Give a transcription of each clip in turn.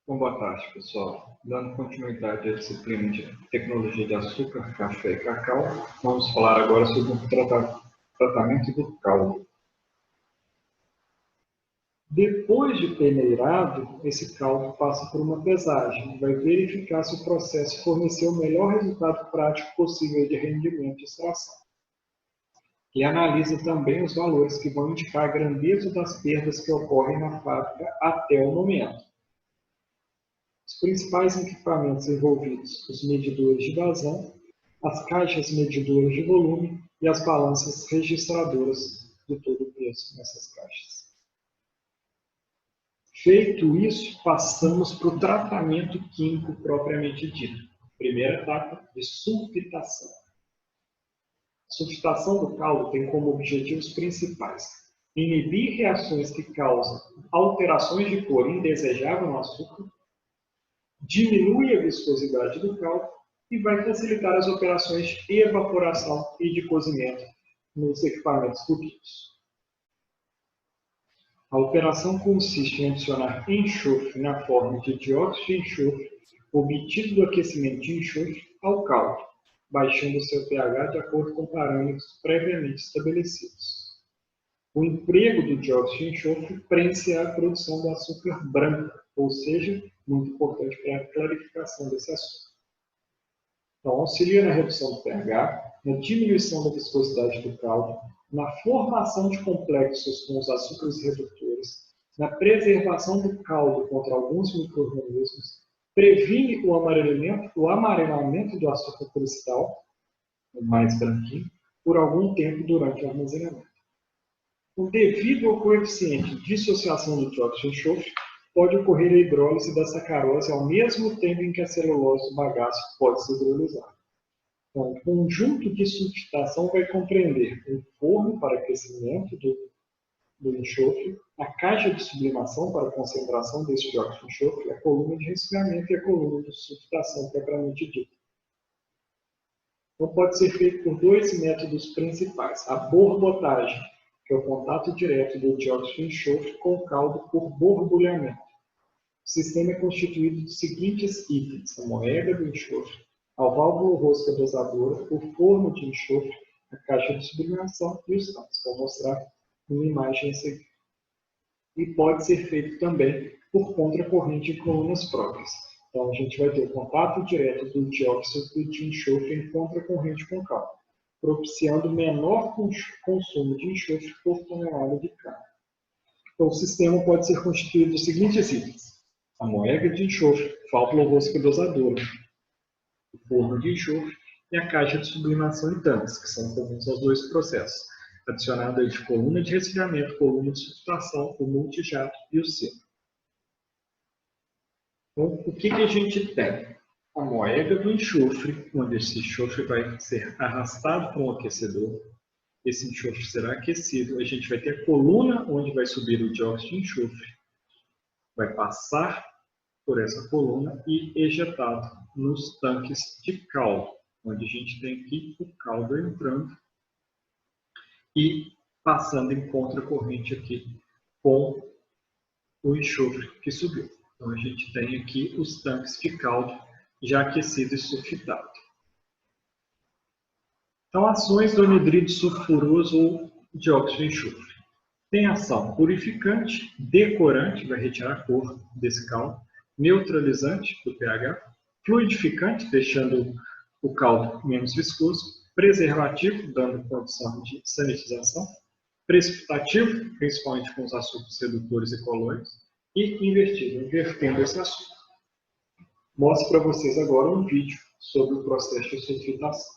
Bom, boa tarde, pessoal. Dando continuidade à disciplina de tecnologia de açúcar, café e cacau, vamos falar agora sobre o tratamento do caldo. Depois de peneirado, esse caldo passa por uma pesagem, vai verificar se o processo forneceu o melhor resultado prático possível de rendimento e extração. E analisa também os valores que vão indicar a grandeza das perdas que ocorrem na fábrica até o momento. Os principais equipamentos envolvidos, os medidores de vazão, as caixas medidoras de volume e as balanças registradoras de todo o peso nessas caixas. Feito isso, passamos para o tratamento químico propriamente dito. Primeira etapa de sulfitação. A sulfitação do caldo tem como objetivos principais inibir reações que causam alterações de cor indesejável no açúcar, diminui a viscosidade do caldo e vai facilitar as operações de evaporação e de cozimento nos equipamentos turbinos. A operação consiste em adicionar enxofre na forma de dióxido de enxofre obtido do aquecimento de enxofre ao caldo, baixando seu pH de acordo com parâmetros previamente estabelecidos. O emprego do dióxido de enxofre prende-se à produção do açúcar branco, ou seja, muito importante para a clarificação desse açúcar. Então, auxilia na redução do pH, na diminuição da viscosidade do caldo, na formação de complexos com os açúcares redutores, na preservação do caldo contra alguns micro-organismos, previne o amarelamento do açúcar cristal, o mais branquinho, por algum tempo durante o armazenamento. Devido ao coeficiente de dissociação do dióxido de enxofre, pode ocorrer a hidrólise da sacarose ao mesmo tempo em que a celulose do bagaço pode se hidrolisar. Então, o conjunto de sulfitação vai compreender um forno para aquecimento do enxofre, a caixa de sublimação para a concentração desse dióxido de enxofre, a coluna de resfriamento e a coluna de sulfitação propriamente dita. Então, pode ser feito por dois métodos principais: a borbotagem, que é o contato direto do dióxido de enxofre com o caldo por borbulhamento. O sistema é constituído dos seguintes itens: a moega do enxofre, a válvula rosca dosadora, o forno de enxofre, a caixa de sublimação e os tanques. Vou mostrar uma imagem a seguir. E pode ser feito também por contracorrente em colunas próprias. Então, a gente vai ter o contato direto do dióxido de enxofre em contracorrente com o caldo, propiciando menor consumo de enxofre por tonelada de carne. Então, o sistema pode ser constituído dos seguintes itens: a moega de enxofre, válvula rosca dosadora, o forno de enxofre e a caixa de sublimação e tanques, que são comuns aos dois processos, adicionado aí de coluna de resfriamento, coluna de sulfitação, o multijato e o seno. Então, o que a gente tem? A moega do enxofre, onde esse enxofre vai ser arrastado para um aquecedor. Esse enxofre será aquecido. A gente vai ter a coluna onde vai subir o dióxido de enxofre. Vai passar por essa coluna e ejetado nos tanques de caldo, onde a gente tem aqui o caldo entrando e passando em contracorrente aqui com o enxofre que subiu. Então, a gente tem aqui os tanques de caldo já aquecido e sulfitado. Então, ações do anidrido sulfuroso ou dióxido de enxofre. Tem ação purificante, decorante, vai retirar a cor desse caldo, neutralizante do pH, fluidificante, deixando o caldo menos viscoso, preservativo, dando condição de sanitização, precipitativo, principalmente com os açúcares redutores e colóides, e invertido, invertendo esse açúcar. Mostro para vocês agora um vídeo sobre o processo de sulfitação.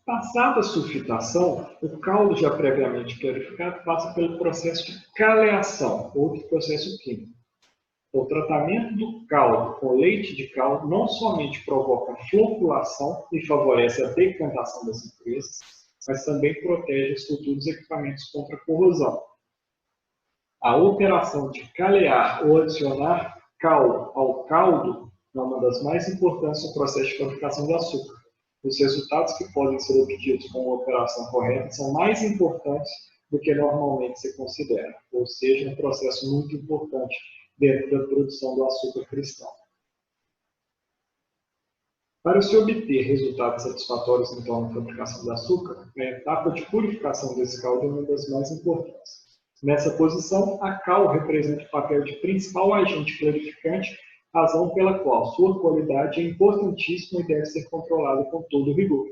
Passada a sulfitação, o caldo já previamente clarificado passa pelo processo de caleação, outro processo químico. O tratamento do caldo com leite de caldo não somente provoca floculação e favorece a decantação das impurezas, mas também protege os futuros equipamentos contra corrosão. A operação de calear ou adicionar cal ao caldo é uma das mais importantes no processo de fabricação de açúcar. Os resultados que podem ser obtidos com a operação correta são mais importantes do que normalmente se considera, ou seja, um processo muito importante dentro da produção do açúcar cristal. Para se obter resultados satisfatórios então na fabricação do açúcar, a etapa de purificação desse caldo é uma das mais importantes. Nessa posição, a cal representa o papel de principal agente clarificante, razão pela qual sua qualidade é importantíssima e deve ser controlada com todo rigor.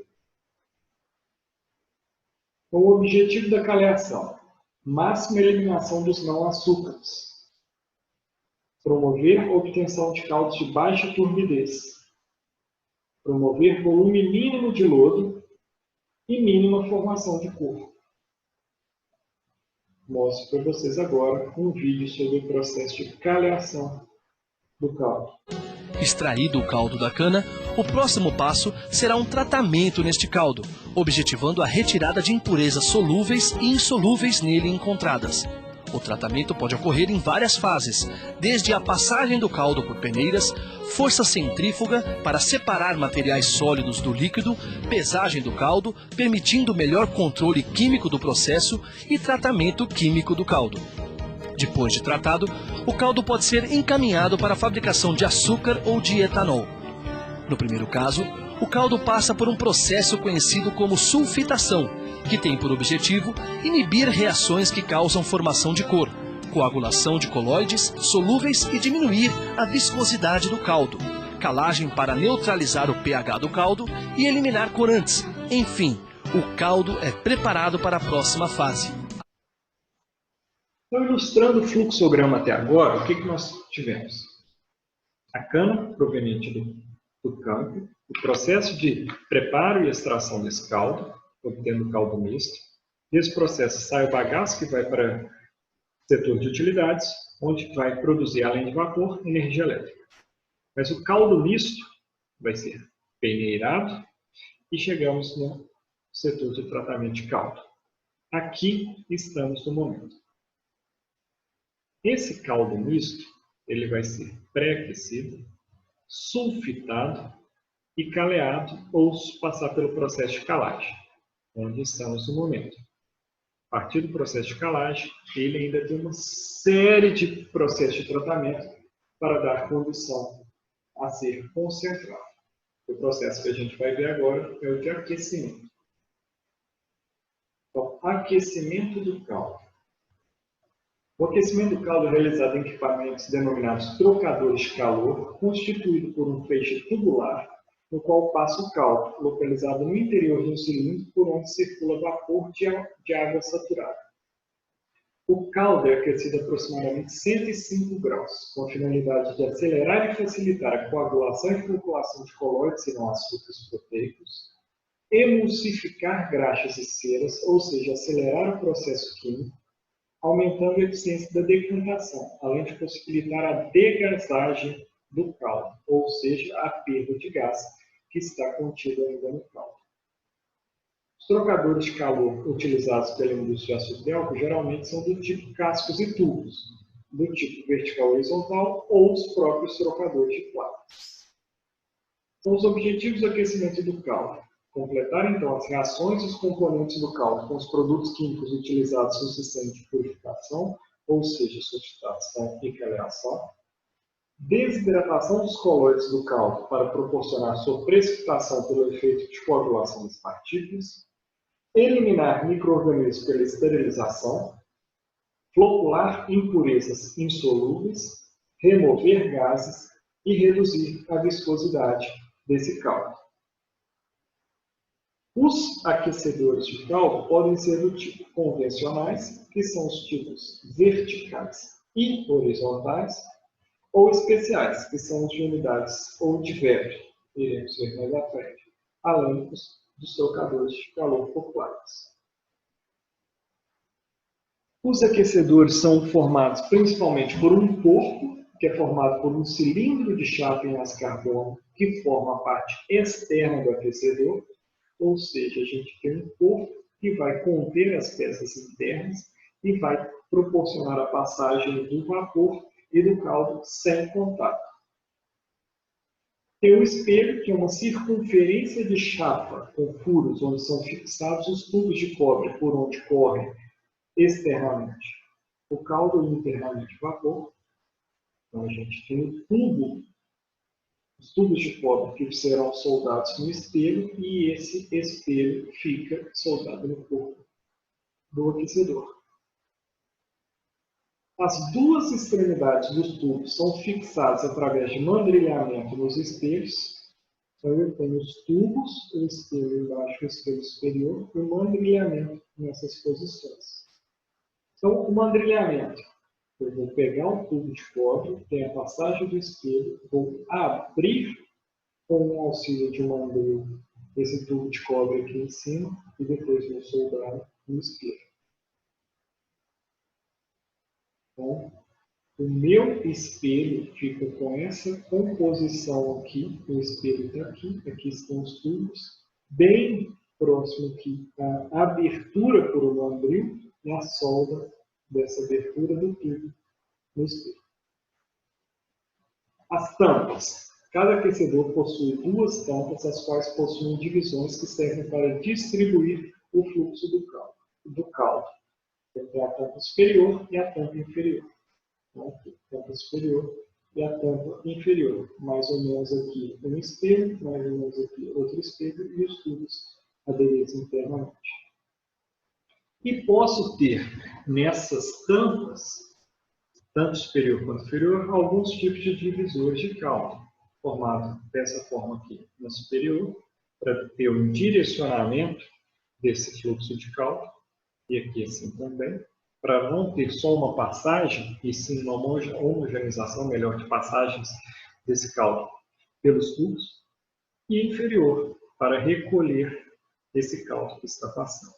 Com o objetivo da caleação, máxima eliminação dos não-açúcares, promover a obtenção de caldos de baixa turbidez, promover volume mínimo de lodo e mínima formação de cor. Mostro para vocês agora um vídeo sobre o processo de caleação do caldo. Extraído o caldo da cana, o próximo passo será um tratamento neste caldo, objetivando a retirada de impurezas solúveis e insolúveis nele encontradas. O tratamento pode ocorrer em várias fases, desde a passagem do caldo por peneiras, força centrífuga para separar materiais sólidos do líquido, pesagem do caldo, permitindo melhor controle químico do processo e tratamento químico do caldo. Depois de tratado, o caldo pode ser encaminhado para a fabricação de açúcar ou de etanol. No primeiro caso, o caldo passa por um processo conhecido como sulfitação, que tem por objetivo inibir reações que causam formação de cor, coagulação de colóides solúveis e diminuir a viscosidade do caldo, calagem para neutralizar o pH do caldo e eliminar corantes. Enfim, o caldo é preparado para a próxima fase. Então, ilustrando o fluxograma até agora, o que nós tivemos? A cana proveniente do campo, o processo de preparo e extração desse caldo, obtendo o caldo misto. Desse processo sai o bagaço que vai para o setor de utilidades, onde vai produzir, além de vapor, energia elétrica. Mas o caldo misto vai ser peneirado e chegamos no setor de tratamento de caldo. Aqui estamos no momento. Esse caldo misto ele vai ser pré-aquecido, sulfitado e caleado ou passar pelo processo de calagem, onde estamos no momento. A partir do processo de calagem, ele ainda tem uma série de processos de tratamento para dar condição a ser concentrado. O processo que a gente vai ver agora é o de aquecimento. Então, aquecimento do caldo. O aquecimento do caldo é realizado em equipamentos denominados trocadores de calor, constituído por um feixe tubular, no qual passa o caldo, localizado no interior de um cilindro por onde circula vapor de água saturada. O caldo é aquecido a aproximadamente 105 graus, com a finalidade de acelerar e facilitar a coagulação e floculação de colóides e não açúcares proteicos, emulsificar graxas e ceras, ou seja, acelerar o processo químico, aumentando a eficiência da decantação, além de possibilitar a degasagem do caldo, ou seja, a perda de gás que está contido ainda no caldo. Os trocadores de calor utilizados pela indústria de açúcar e álcool geralmente são do tipo cascos e tubos, do tipo vertical horizontal ou os próprios trocadores de placas. São os objetivos do aquecimento do caldo. Completar, então, as reações dos componentes do caldo com os produtos químicos utilizados no sistema de purificação, ou seja, sulfitação e caleação. Desidratação dos colóides do caldo para proporcionar sua precipitação pelo efeito de coagulação das partículas. Eliminar micro-organismos pela esterilização. Flocular impurezas insolúveis. Remover gases e reduzir a viscosidade desse caldo. Os aquecedores de caldo podem ser do tipo convencionais, que são os tipos verticais e horizontais, ou especiais, que são os de unidades ou de vébrio, iremos ver mais à frente, além dos dos trocadores de calor populares. Os aquecedores são formados principalmente por um corpo, que é formado por um cilindro de chapa em aço carbono, que forma a parte externa do aquecedor, ou seja, a gente tem um corpo que vai conter as peças internas e vai proporcionar a passagem do vapor e do caldo sem contato. Tem o espelho, que é uma circunferência de chapa com furos, onde são fixados os tubos de cobre por onde corre externamente o caldo e internamente o vapor. Então a gente tem o tubo, os tubos de cobre que serão soldados no espelho e esse espelho fica soldado no corpo do aquecedor. As duas extremidades dos tubos são fixadas através de mandrilhamento nos espelhos. Então eu tenho os tubos, o espelho embaixo, o espelho superior e o mandrilhamento nessas posições. Então, o mandrilhamento, eu vou pegar um tubo de cobre, tem a passagem do espelho, vou abrir com o auxílio de um mandril esse tubo de cobre aqui em cima e depois vou soldar no espelho. Então, o meu espelho fica com essa composição aqui, o espelho está aqui, aqui estão os tubos, bem próximo aqui a abertura por um mandril e a solda dessa abertura do tubo no espelho. As tampas. Cada aquecedor possui duas tampas, as quais possuem divisões que servem para distribuir o fluxo do caldo. Tem a tampa superior e a tampa inferior. Então, aqui, tampa superior e a tampa inferior. Mais ou menos aqui um espelho, mais ou menos aqui outro espelho e os tubos aderidos internamente. E posso ter nessas tampas, tanto superior quanto inferior, alguns tipos de divisores de caldo, formado dessa forma aqui na superior, para ter um direcionamento desse fluxo de caldo, e aqui assim também, para não ter só uma passagem, e sim uma homogeneização melhor de passagens desse caldo pelos tubos, e inferior, para recolher esse caldo que está passando.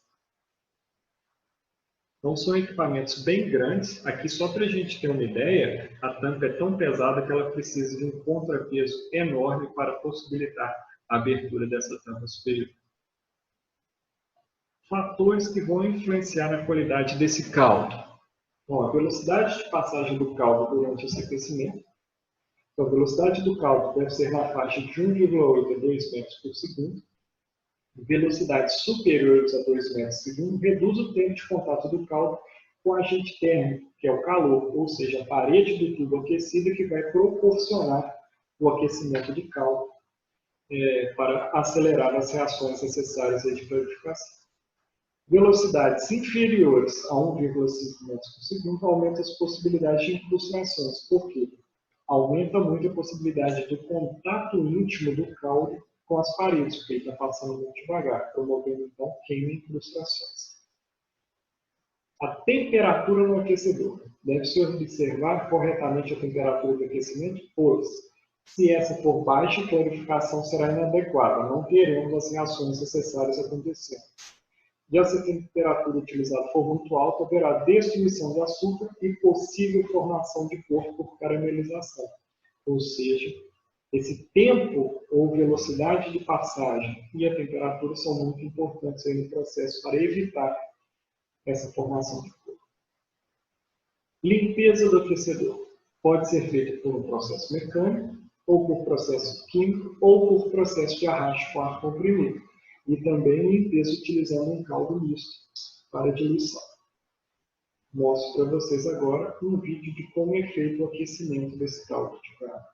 Então, são equipamentos bem grandes. Aqui, só para a gente ter uma ideia, a tampa é tão pesada que ela precisa de um contrapeso enorme para possibilitar a abertura dessa tampa superior. Fatores que vão influenciar na qualidade desse caldo. Bom, a velocidade de passagem do caldo durante esse aquecimento. Então, a velocidade do caldo deve ser na faixa de 1,8 a 2 metros por segundo. Velocidades superiores a 2 metros por segundo reduz o tempo de contato do caldo com o agente térmico, que é o calor, ou seja, a parede do tubo aquecida que vai proporcionar o aquecimento de caldo para acelerar as reações necessárias de clarificação. Velocidades inferiores a 1,5 metros por segundo aumentam as possibilidades de incrustações, porque aumenta muito a possibilidade do contato íntimo do caldo com as paredes, porque ele está passando muito devagar, promovendo então queima e incrustações. A temperatura no aquecedor. Deve-se observar corretamente a temperatura do aquecimento, pois, se essa for baixa, a clarificação será inadequada, não teremos as reações necessárias acontecendo. Já se a temperatura utilizada for muito alta, haverá destruição de açúcar e possível formação de cor por caramelização, ou seja, esse tempo ou velocidade de passagem e a temperatura são muito importantes aí no processo para evitar essa formação de cor. Limpeza do aquecedor. Pode ser feita por um processo mecânico, ou por processo químico, ou por processo de arraste com ar comprimido. E também limpeza utilizando um caldo misto para diluição. Mostro para vocês agora um vídeo de como é feito o aquecimento desse caldo de carne.